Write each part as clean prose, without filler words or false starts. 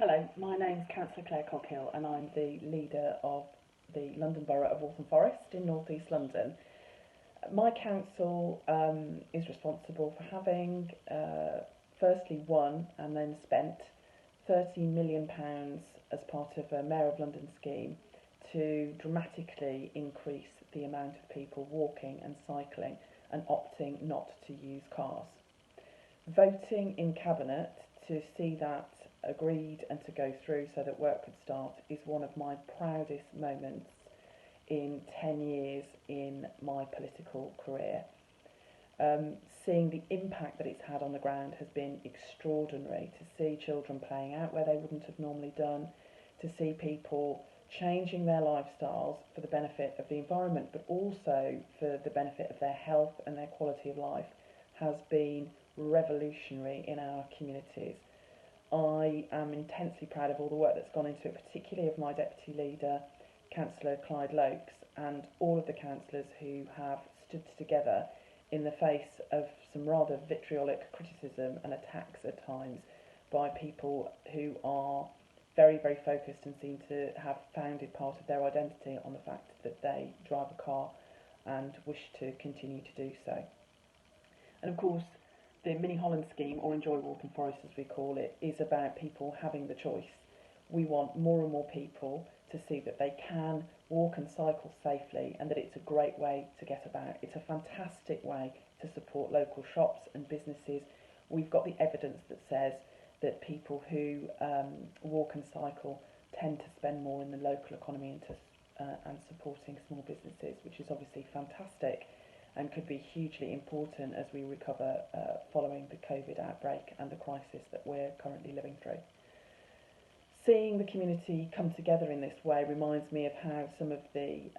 Hello, my name's Councillor Clare Coghill and I'm the leader of the London Borough of Waltham Forest in North East London. My council is responsible for having firstly won and then spent £30 million as part of a Mayor of London scheme to dramatically increase the amount of people walking and cycling and opting not to use cars. Voting in Cabinet to see that agreed and to go through so that work could start is one of my proudest moments in 10 years in my political career. Seeing the impact that it's had on the ground has been extraordinary. To see children playing out where they wouldn't have normally done, to see people changing their lifestyles for the benefit of the environment but also for the benefit of their health and their quality of life has been revolutionary in our communities. I am intensely proud of all the work that's gone into it, particularly of my deputy leader, Councillor Clyde Lokes, and all of the councillors who have stood together in the face of some rather vitriolic criticism and attacks at times by people who are very, very focused and seem to have founded part of their identity on the fact that they drive a car and wish to continue to do so. And of course, the Mini Holland scheme, or Enjoy Waltham Forest as we call it, is about people having the choice. We want more and more people to see that they can walk and cycle safely and that it's a great way to get about. It's a fantastic way to support local shops and businesses. We've got the evidence that says that people who walk and cycle tend to spend more in the local economy and supporting small businesses, which is obviously fantastic and could be hugely important as we recover following the COVID outbreak and the crisis that we're currently living through. Seeing the community come together in this way reminds me of how some of the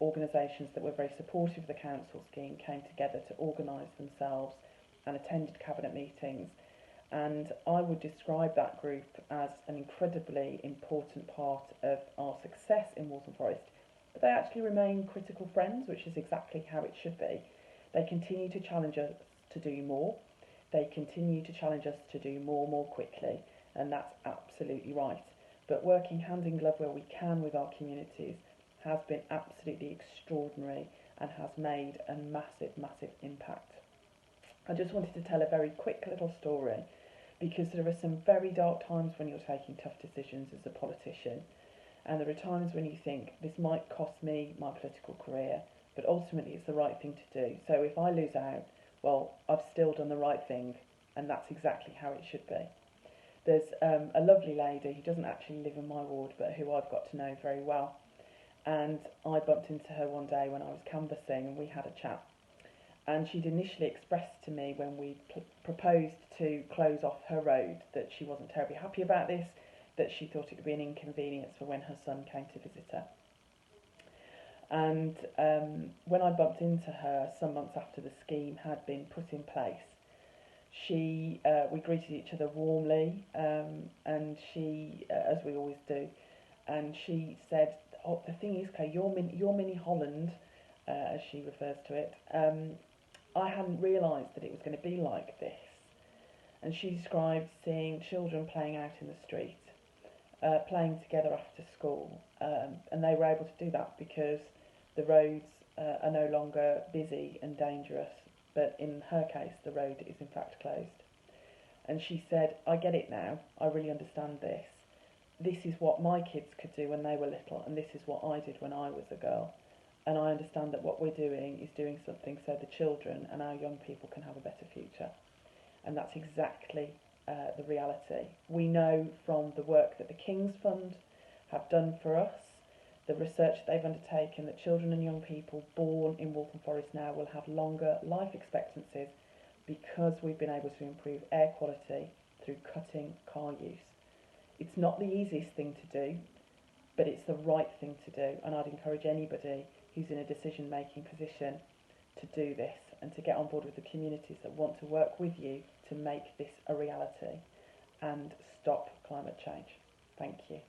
organisations that were very supportive of the council scheme came together to organise themselves and attended cabinet meetings. And I would describe that group as an incredibly important part of our success in Waltham Forest. But they actually remain critical friends, which is exactly how it should be. They continue to challenge us to do more. They continue to challenge us to do more quickly, and that's absolutely right. But working hand in glove where we can with our communities has been absolutely extraordinary and has made a massive, massive impact. I just wanted to tell a very quick little story because there are some very dark times when you're taking tough decisions as a politician. And there are times when you think, this might cost me my political career, but ultimately it's the right thing to do. So if I lose out, well, I've still done the right thing, and that's exactly how it should be. There's a lovely lady who doesn't actually live in my ward, but who I've got to know very well. And I bumped into her one day when I was canvassing, and we had a chat. And she'd initially expressed to me when we proposed to close off her road that she wasn't terribly happy about this, that she thought it would be an inconvenience for when her son came to visit her. And when I bumped into her some months after the scheme had been put in place, we greeted each other warmly, and she, as we always do, and she said, "Oh, the thing is, Claire, your Mini Holland, as she refers to it, I hadn't realised that it was going to be like this." And she described seeing children playing out in the street, playing together after school, and they were able to do that because the roads are no longer busy and dangerous, but in her case the road is in fact closed. And she said, "I get it now, I really understand this. This is what my kids could do when they were little, and this is what I did when I was a girl, and I understand that what we're doing is doing something so the children and our young people can have a better future." And that's exactly the reality. We know from the work that the King's Fund have done for us, the research they've undertaken, that children and young people born in Waltham Forest now will have longer life expectancies because we've been able to improve air quality through cutting car use. It's not the easiest thing to do, but it's the right thing to do, and I'd encourage anybody who's in a decision-making position to do this and to get on board with the communities that want to work with you to make this a reality and stop climate change. Thank you.